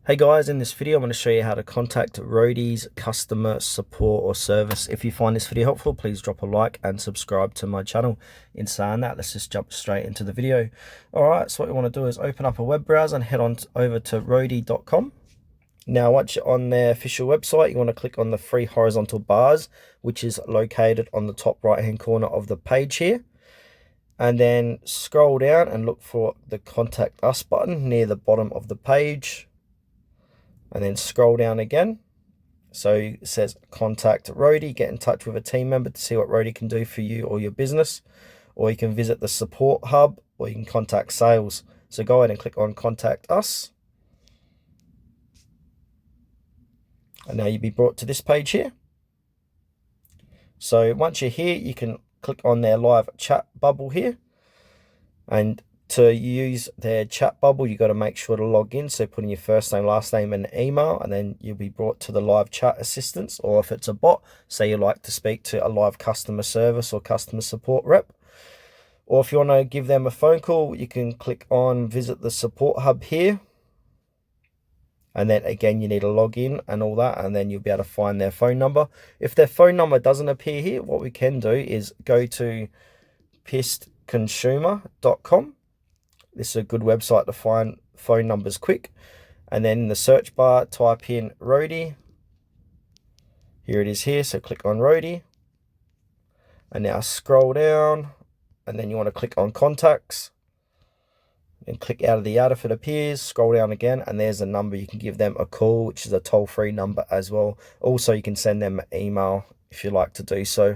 Hey guys, in this video I'm going to show you how to contact Roadie's customer support or service. If you find this video helpful, please drop a like and subscribe to my channel. In saying that, let's just jump straight into the video. Alright, so what you want to do is open up a web browser and head on over to roadie.com. Now once you're on their official website, you want to click on the three horizontal bars, which is located on the top right hand corner of the page here. And then scroll down and look for the Contact Us button near the bottom of the page. And then scroll down again. So it says contact Roadie, get in touch with a team member to see what Roadie can do for you or your business. Or you can visit the support hub, or you can contact sales. So go ahead and click on contact us. And now you'll be brought to this page here. So once you're here, you can click on their live chat bubble here. And to use their chat bubble, you got to make sure to log in. So put in your first name, last name, and email, and then you'll be brought to the live chat assistants. Or if it's a bot, say you like to speak to a live customer service or customer support rep. Or if you want to give them a phone call, you can click on visit the support hub here. And then again, you need to log in and all that, and then you'll be able to find their phone number. If their phone number doesn't appear here, what we can do is go to pissconsumer.com. This is a good website to find phone numbers quick. And then in the search bar, type in Roadie. Here it is here, so click on Roadie. And now scroll down, and then you want to click on contacts. And click out of the ad if it appears, scroll down again, and there's a number. You can give them a call, which is a toll-free number as well. Also, you can send them an email if you like to do so.